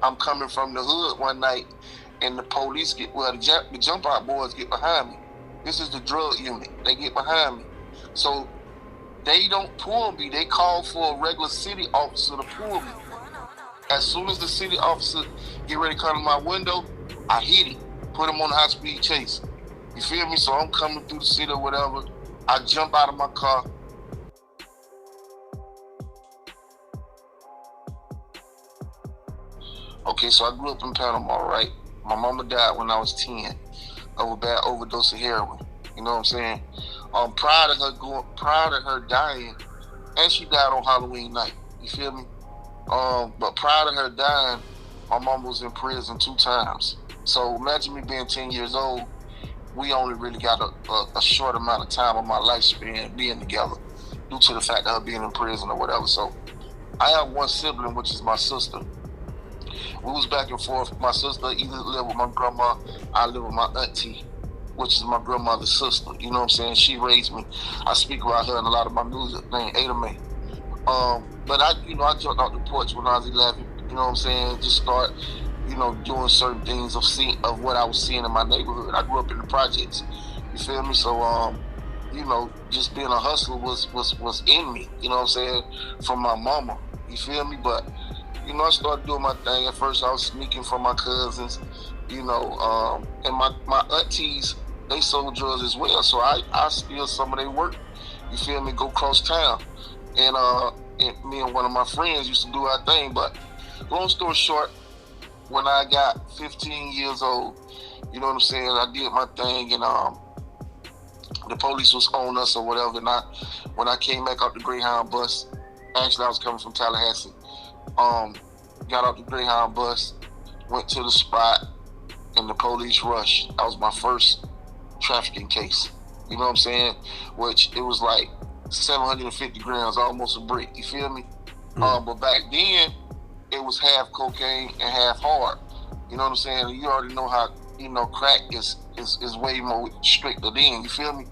I'm coming from the hood one night, and the police the jump out boys get behind me. This is the drug unit. They get behind me. So they don't pull me. They call for a regular city officer to pull me. As soon as the city officer get ready to come to my window, I hit him, put him on a high-speed chase. You feel me? So I'm coming through the city or whatever. I jump out of my car. Okay, so I grew up in Panama, right? My mama died when I was 10 of a bad overdose of heroin. You know what I'm saying? Prior to her dying, and she died on Halloween night. You feel me? But prior to her dying, my mom was in prison 2 times. So imagine me being 10 years old. We only really got a short amount of time of my lifespan being together due to the fact of her being in prison or whatever. So I have one sibling, which is my sister. We was back and forth. My sister either lived with my grandma, I live with my auntie, which is my grandmother's sister. You know what I'm saying? She raised me. I speak about her in a lot of my music, named Ada May. But I jumped out the porch when I was 11. You know what I'm saying? Just start, doing certain things of what I was seeing in my neighborhood. I grew up in the projects. You feel me? So, just being a hustler was in me. You know what I'm saying? From my mama. You feel me? But I started doing my thing. At first, I was sneaking from my cousins. And my aunties, they sold drugs as well. So I steal some of their work. You feel me? Go cross town. And me and one of my friends used to do our thing. But long story short, when I got 15 years old, you know what I'm saying, I did my thing, and the police was on us or whatever. And when I came back out the Greyhound bus, actually I was coming from Tallahassee, got out the Greyhound bus, went to the spot, and the police rushed. That was my first trafficking case. You know what I'm saying? Which it was like 750 grams, almost a brick. You feel me? But back then, it was half cocaine and half hard. You know what I'm saying? You already know how, crack is way more stricter then. You feel me?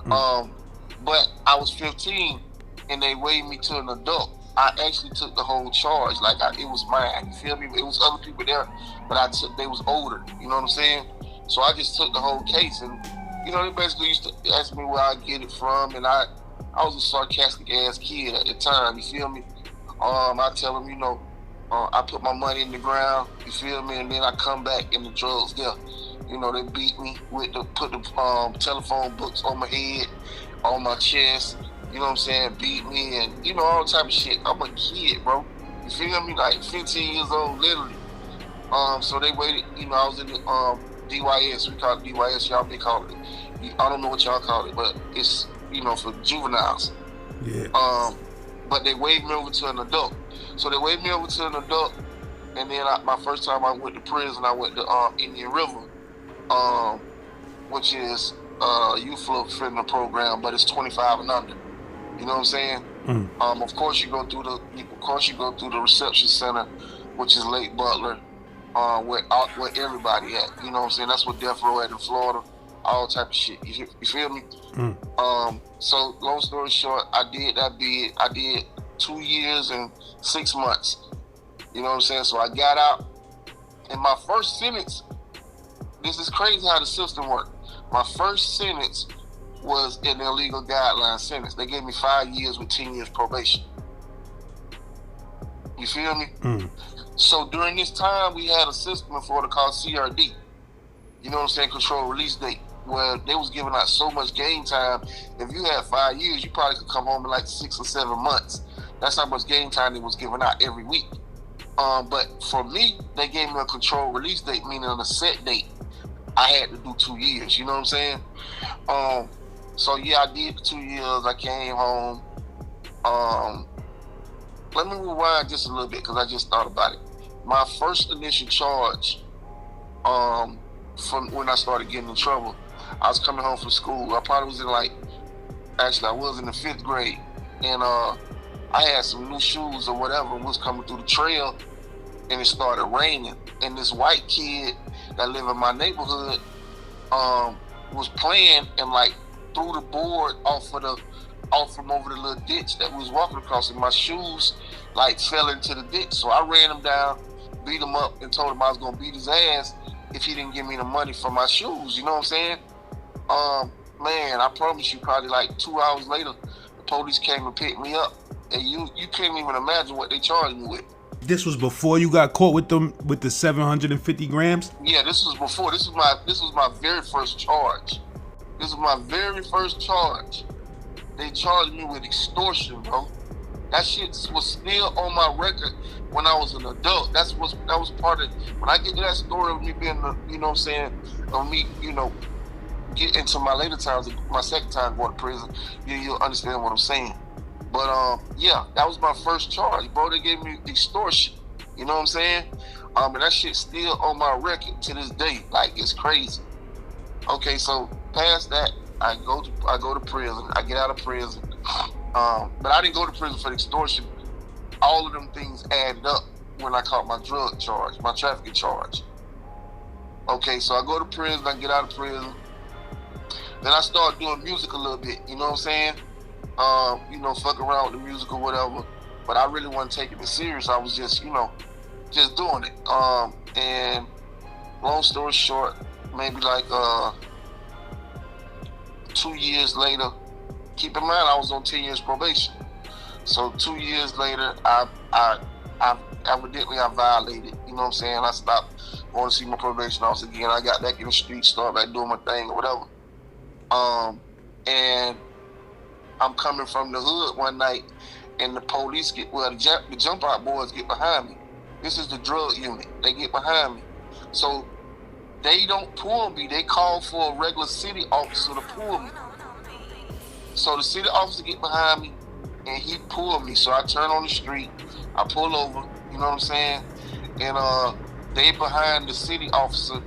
But I was 15, and they weighed me to an adult. I actually took the whole charge. It was mine. You feel me? It was other people there, but they was older. You know what I'm saying? So I just took the whole case, and they basically used to ask me where I get it from, and I was a sarcastic ass kid at the time. You feel me? I tell them, I put my money in the ground. You feel me? And then I come back and the drugs there. They beat me put the telephone books on my head, on my chest. You know what I'm saying? Beat me and, all type of shit. I'm a kid, bro. You feel me? Like 15 years old, literally. So they waited, I was in the DYS. We call it DYS. Y'all may call it. I don't know what y'all call it, but it's, for juveniles. Yeah. But they waved me over to an adult. So they waved me over to an adult, and then my first time I went to prison, I went to Indian River, which is youth offender program, but it's 25 and under. You know what I'm saying? Of course you go through the reception center, which is Lake Butler, where everybody at. You know what I'm saying? That's what Death Row at in Florida. All type of shit. You feel me? So long story short, I did 2 years and 6 months. You know what I'm saying? So I got out, and my first sentence, this is crazy how the system works. My first sentence was an illegal guideline sentence. They gave me 5 years with 10 years probation. You feel me? So during this time, we had a system in Florida called CRD. You know what I'm saying? Control release date. Where they was giving out so much game time. If you had 5 years, you probably could come home in like 6 or 7 months. That's how much game time they was giving out every week. But for me, they gave me a control release date, meaning on a set date. I had to do 2 years. You know what I'm saying? So yeah, I did the 2 years. I came home. Let me rewind just a little bit because I just thought about it. My first initial charge, from when I started getting in trouble, I was coming home from school. I probably was I was in the 5th grade, and I had some new shoes or whatever, and was coming through the trail, and it started raining. And this white kid that lived in my neighborhood was playing and threw the board off from over the little ditch that we was walking across, and my shoes fell into the ditch. So I ran him down, beat him up and told him I was gonna beat his ass if he didn't give me the money for my shoes. You know what I'm saying? Man, I promise you, probably like 2 hours later, the police came and picked me up, and you can't even imagine what they charged me with. This was before you got caught with them with the 750 grams? Yeah, this was before. This was my very first charge. This was my very first charge. They charged me with extortion, bro. That shit was still on my record when I was an adult. That was part of, when I get to that story of me being, you know what I'm saying, of me, you know, get into my later times, my second time going to prison, you'll understand what I'm saying. But yeah, that was my first charge, bro. They gave me extortion. You know what I'm saying? And that shit's still on my record to this day. Like, it's crazy. Okay, so past that, I go to prison. I get out of prison. But I didn't go to prison for the extortion. All of them things added up when I caught my drug charge, my trafficking charge. Okay, so I go to prison. I get out of prison. Then I start doing music a little bit. You know what I'm saying? You know, fuck around with the music or whatever. But I really wasn't taking it serious. I was just, you know, just doing it. And long story short, maybe like 2 years later, keep in mind I was on 10 years probation. So 2 years later, I evidently I violated. You know what I'm saying? I stopped going to see my probation officer again. I got back in the street, started back doing my thing or whatever. And I'm coming from the hood one night, and the police the jump out boys get behind me. This is the drug unit. They get behind me. So they don't pull me. They call for a regular city officer to pull me. So the city officer get behind me, and he pulled me. So I turn on the street. I pull over. You know what I'm saying? And they behind the city officer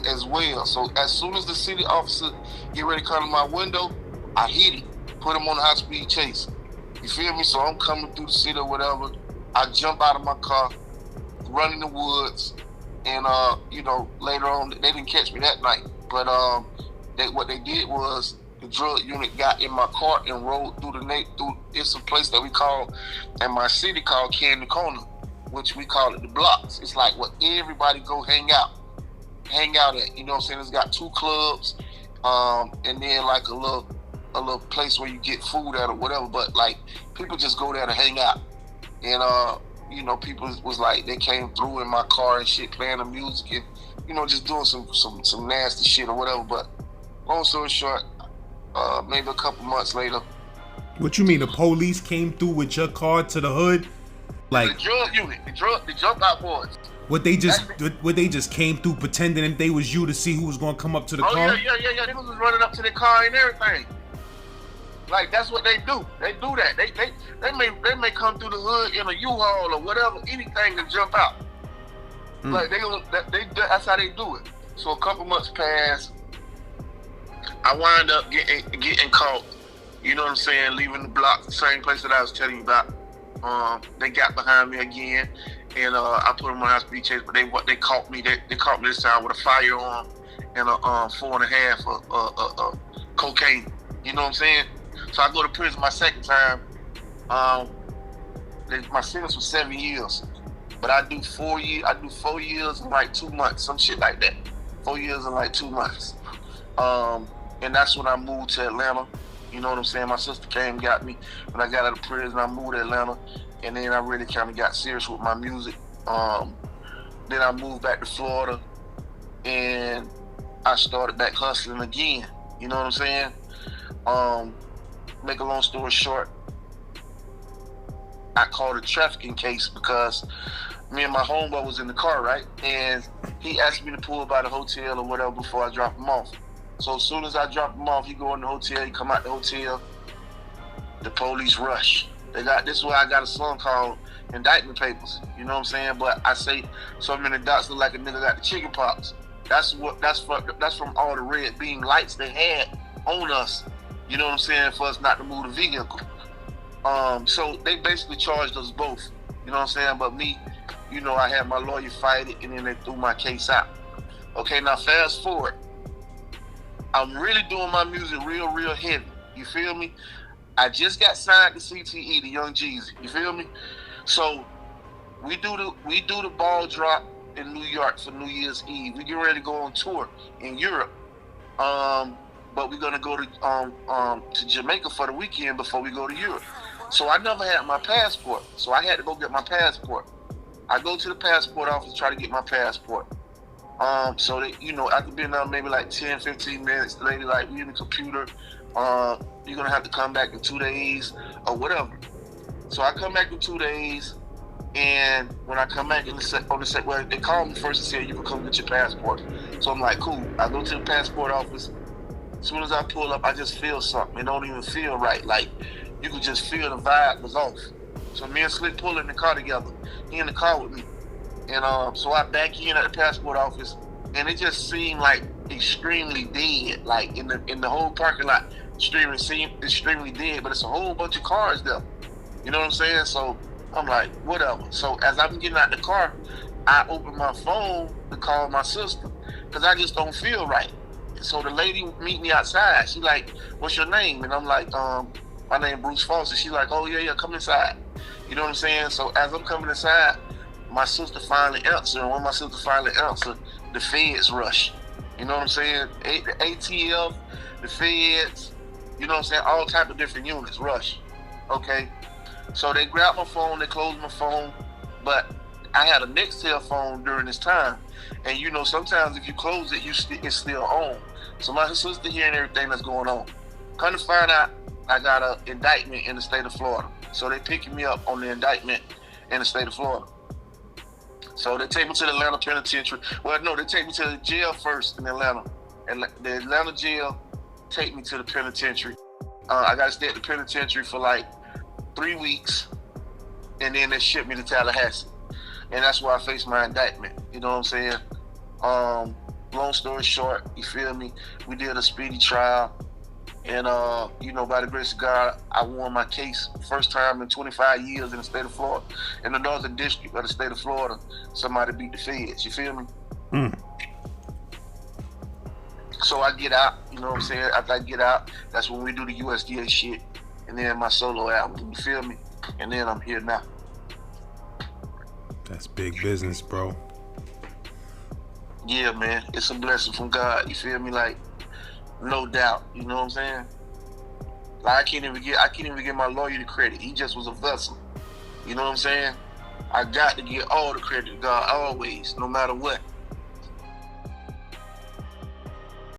as well. So as soon as the city officer get ready to come to my window, I hit him. Put him on a high-speed chase. You feel me? So I'm coming through the city or whatever. I jump out of my car, run in the woods, and you know, later on, they didn't catch me that night. But what they did was the drug unit got in my car and rode through it's a place that we call, in my city, called Candy Corner, which we call it the blocks. It's like what everybody go hang out at. You know what I'm saying? It's got 2 clubs, and then like a little place where you get food at or whatever, but like people just go there to hang out. And you know, people was like, they came through in my car and shit, playing the music and, you know, just doing some nasty shit or whatever. But long story short, maybe a couple months later. What you mean, the police came through with your car to the hood? Like the drug unit, the jump out boys. What they just came through pretending that they was you to see who was gonna come up to the car? Yeah. They was running up to the car and everything. Like, that's what they do. They do that. They may come through the hood in a U-Haul or whatever, anything to jump out. Like that's how they do it. So a couple months pass. I wind up getting caught. You know what I'm saying? Leaving the block, the same place that I was telling you about. They got behind me again, and I put them on high-speed chase. But they caught me. They caught me this time with a firearm and a 4.5 of cocaine. You know what I'm saying? So I go to prison my second time. My sentence was 7 years, but I do 4 years. I do 4 years and like 2 months, some shit like that. 4 years and like 2 months. And that's when I moved to Atlanta. You know what I'm saying? My sister came and got me. When I got out of prison, I moved to Atlanta, and then I really kind of got serious with my music. Then I moved back to Florida, and I started back hustling again. You know what I'm saying? Make a long story short, I called a trafficking case because me and my homeboy was in the car, right? And he asked me to pull by the hotel or whatever before I drop him off. So as soon as I drop him off, he go in the hotel, he come out the hotel, the police rush. This is why I got a song called Indictment Papers. You know what I'm saying? But I say so many dots look like a nigga got the chicken pox. That's from all the red beam lights they had on us. You know what I'm saying? For us not to move the vehicle. So they basically charged us both. You know what I'm saying? But me, you know, I had my lawyer fight it, and then they threw my case out. Okay, now fast forward. I'm really doing my music real heavy. You feel me? I just got signed to CTE, to Young Jeezy. You feel me? So we do the ball drop in New York for New Year's Eve. We get ready to go on tour in Europe. But we're gonna go to Jamaica for the weekend before we go to Europe. So I never had my passport. So I had to go get my passport. I go to the passport office to try to get my passport. So that, you know, after being there maybe like 10, 15 minutes, the lady like, we in the computer, you're gonna have to come back in 2 days or whatever. So I come back in 2 days, and when I come back well, they called me first and said, you can come get your passport. So I'm like, cool. I go to the passport office. As soon as I pull up, I just feel something. It don't even feel right. Like, you could just feel the vibe was off. So me and Slick pull in the car together. He in the car with me. And so I back in at the passport office, and it just seemed like extremely dead. Like in the whole parking lot, extremely dead. But it's a whole bunch of cars there. You know what I'm saying? So I'm like, whatever. So as I'm getting out the car, I open my phone to call my sister because I just don't feel right. So the lady meet me outside. She like, what's your name? And I'm like, my name Bruce Foster. She's like, oh yeah, come inside. You know what I'm saying? So as I'm coming inside, my sister finally answered. And when my sister finally answered, the feds rush. You know what I'm saying? The ATF, the feds, you know what I'm saying? All type of different units rush. Okay? So they grabbed my phone, they closed my phone, but I had a Nextel phone during this time. And you know, sometimes if you close it, it's still on. So my sister hearing everything that's going on. Come to find out, I got an indictment in the state of Florida. So they picking me up on the indictment in the state of Florida. So they take me to the Atlanta penitentiary. Well, no, they take me to the jail first in Atlanta. And the Atlanta jail take me to the penitentiary. I got to stay at the penitentiary for like 3 weeks, and then they shipped me to Tallahassee. And that's where I faced my indictment. You know what I'm saying? Long story short, you feel me? We did a speedy trial. And, you know, by the grace of God, I won my case. First time in 25 years in the state of Florida. In the Northern District of the state of Florida, somebody beat the feds. You feel me? Mm. So I get out, you know what I'm saying? After I get out, that's when we do the USDA shit. And then my solo album, you feel me? And then I'm here now. That's big business, bro. Yeah, man. It's a blessing from God. You feel me? Like, no doubt. You know what I'm saying? Like, I can't even give my lawyer the credit. He just was a vessel. You know what I'm saying? I got to give all the credit to God always, no matter what.